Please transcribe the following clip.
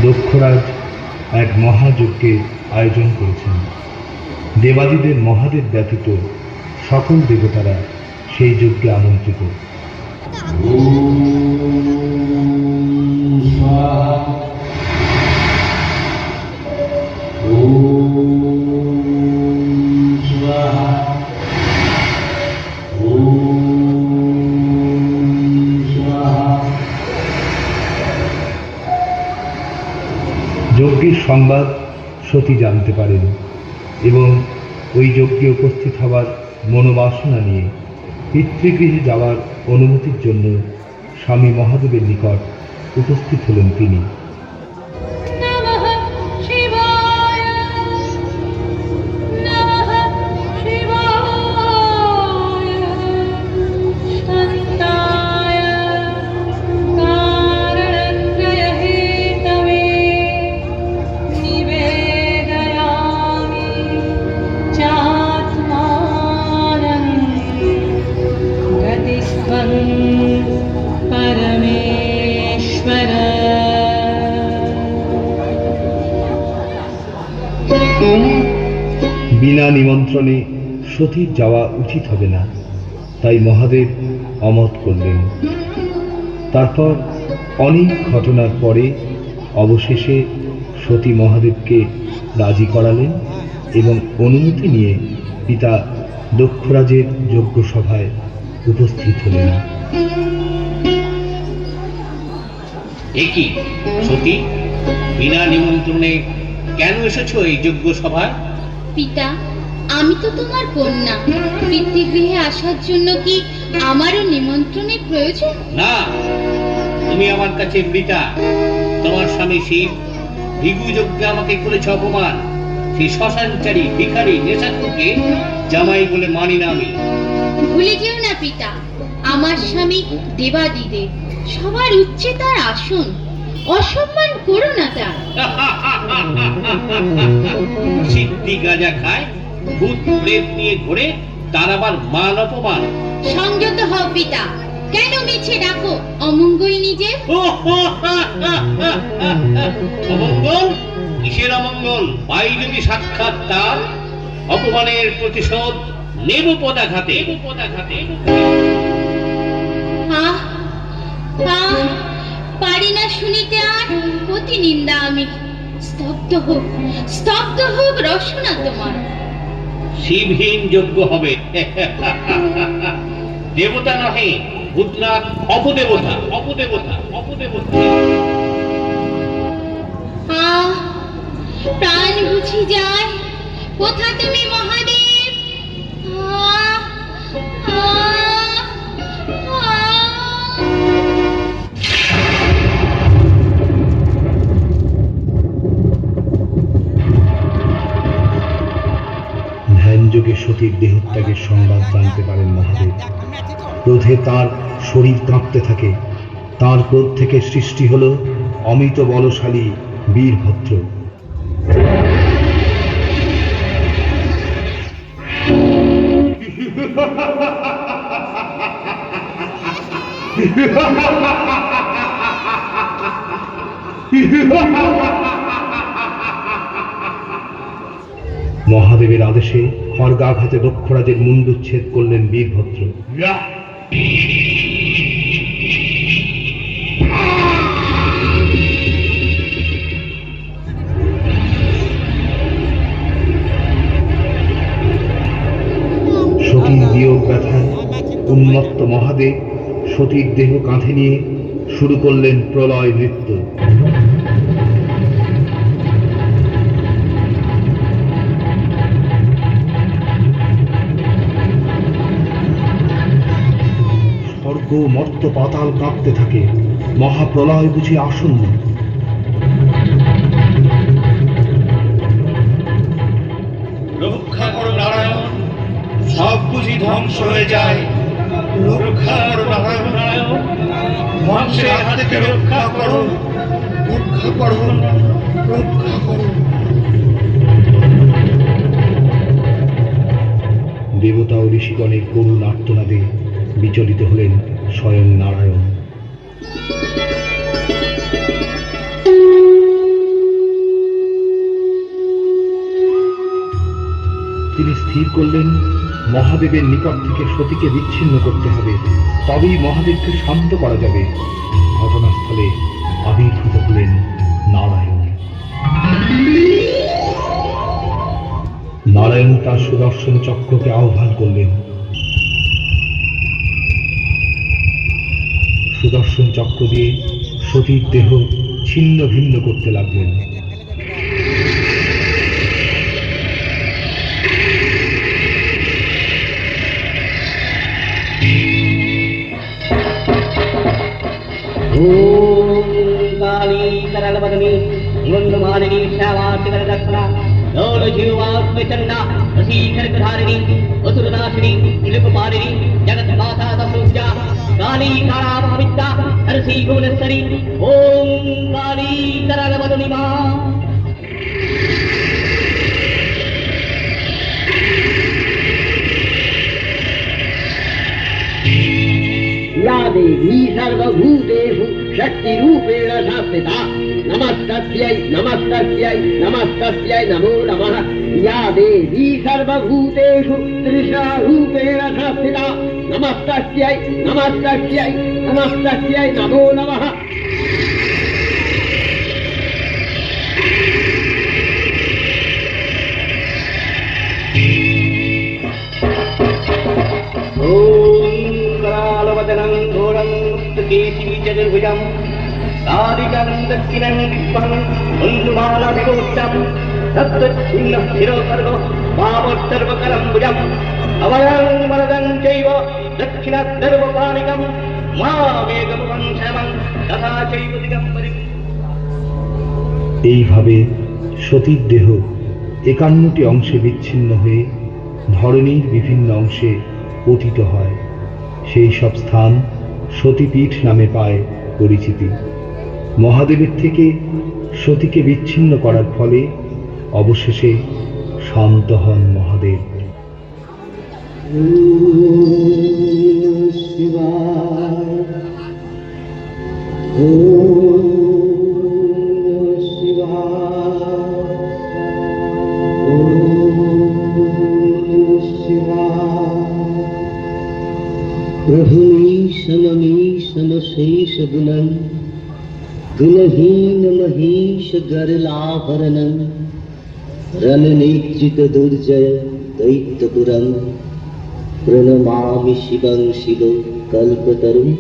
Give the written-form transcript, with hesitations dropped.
দক্ষরাজ এক মহাযজ্ঞের আয়োজন করেছেন। দেবাদিদের মহাদেব ব্যতীত সকল দেবতারা সেই যজ্ঞে আমন্ত্রিত। যজ্ঞের সংবাদ সতী জানতে পারেন এবং ওই যজ্ঞে উপস্থিত হওয়ার মনোবাসনা নিয়ে পিতৃগৃহে যাওয়ার অনুমতির জন্য স্বামী মহাদেবের নিকট উপস্থিত হলেন তিনি। বিনা নিমন্ত্রণে সতীর যাওয়া উচিত হবে না, তাই মহাদেব অমত করলেন। তারপর অনেক ঘটনার পরে অবশেষে সতী মহাদেবকে রাজি করালেন এবং অনুমতি নিয়ে পিতা দক্ষরাজের যজ্ঞ সভায় উপস্থিত হলেন। একই সতী, বিনা নিমন্ত্রণে কেন এসেছো এই যজ্ঞ সভায়? পিতা, আমি তো তোমার কন্যা, পিতৃগৃহে আসার জন্য কি আমারও নিমন্ত্রণের প্রয়োজন? না, তুমি আমার কাছে মৃতা। তোমার স্বামী শিব ভিগু যজ্ঞে আমাকে করেছে অপমান। সেই শ্মশানচারী ভিখারি নেশাখোরকে জামাই বলে মানি না আমি। ভুলে যেও না পিতা, আমার স্বামী দেবাদিদেব, সবার উচ্চে তার আসন, অসম্মান করো না তার। সিদ্ধি গাঁজা খায়, ভূত প্রেত নিয়ে ঘোরে, তার আবার মান অপমান। সংযত হও পিতা, কেন মিছে ডাকো অমঙ্গল নিজে? অমঙ্গল? কিসের অমঙ্গল? পাই যদি সাক্ষাৎ তার, অপমানের প্রতিশোধ নেব পদাঘাতে। পারি না শুনিতে আর অতি নিন্দা আমি। স্তব্ধ হোক রসনা তোমার। শিবহীন যজ্ঞ হবে। দেবতা নহে, ভূতনাথ অপদেবতা। প্রাণ বুঝি যায়, কোথা তুমি মহাদেব? ধ্যানযোগে সতীর দেহত্যাগের সংবাদ জানতে পারেন মহাদেব। ক্রোধে তার শরীর কাঁপতে থাকে। তার ক্রোধ থেকে সৃষ্টি হল অমিত বলশালী বীরভদ্র। মহাদেবের আদেশে খড়গাঘাতে দক্ষরাজের মুণ্ডুচ্ছেদ করলেন বীরভদ্র। সতীর বিয়োগ ব্যথায় উন্মত্ত মহাদেব সতীর দেহ কাঁধে নিয়ে শুরু করলেন প্রলয় নৃত্য। স্বর্গ মর্ত পাতাল কাঁপতে থাকে। মহাপ্রলয় বুঝি আসন্ন। রক্ষা করো নারায়ণ, সব বুঝি ধ্বংস হয়ে যায়। রক্ষা করো নারায়ণ, ধ্বংসের হাত থেকে রক্ষা করো। দেবতা ও ঋষিগণের করুণ আর্তনাদে বিচলিত হলেন স্বয়ং নারায়ণ। স্থির করলেন মহাদেবের নিকট থেকে সতীকে বিচ্ছিন্ন করতে হবে, তবেই মহাদেবকে শান্ত করা যাবে। ঘটনাস্থলে আবির্ভূত হলেন নারায়ণ। নারায়ণ তার সুদর্শন চক্রকে আহ্বান করলেন। সুদর্শন চক্র দিয়ে সতীর দেহ ছিন্ন ভিন্ন করতে লাগলেন। ओम काली करलवदनी गंधमालिनी श्यामातिकरदक्षिणा लौलजीवात्मचंडा वशीकरधारिणी असुरनाशिनी लिपमालिनी जगन्माता तस्या काली काराभाविता हरसी भुवनेश्वरी ओम काली करलवदनी मा या देवी सर्वभूतेषु शक्तिरूपेण संस्थिता नमस्तस्यै नमस्तस्यै नमस्तस्यै नमो नमः। या देवी सर्वभूतेषु तृष्णारूपेण संस्थिता नमस्तस्यै नमस्तस्यै नमस्तस्यै नमो नमः। करालवदनं घोरं मुक्तकेशी चतुर्भुजं कालिकं दक्षिणं दिग्भं बन्धुमालाभिगोष्ठं सप्तच्छिन्नः शिरोसर्गो वामोत्तर्वकरं भुजम् अभयं वरदं चैव दक्षिणसर्वपाणिकं मामेकमुखं शमं तथा चैव दिगम्बरिम्। এইভাবে সতীর দেহ ৫১টি অংশে বিচ্ছিন্ন হয়ে ধরণীর বিভিন্ন অংশে পতিত হয়। সেই সব স্থান সতীপীঠ নামে পায় পরিচিতি। মহাদেবের থেকে সতীকে বিচ্ছিন্ন করার ফলে অবশেষে শান্ত হন মহাদেব। प्रभुमीशमशेष गुणं गुणहीन महीश गरलाभरणं रणनेत्रिक दुर्जय दैत्यपुरं प्रणमामि शिवं शिव कल्पतरुम्।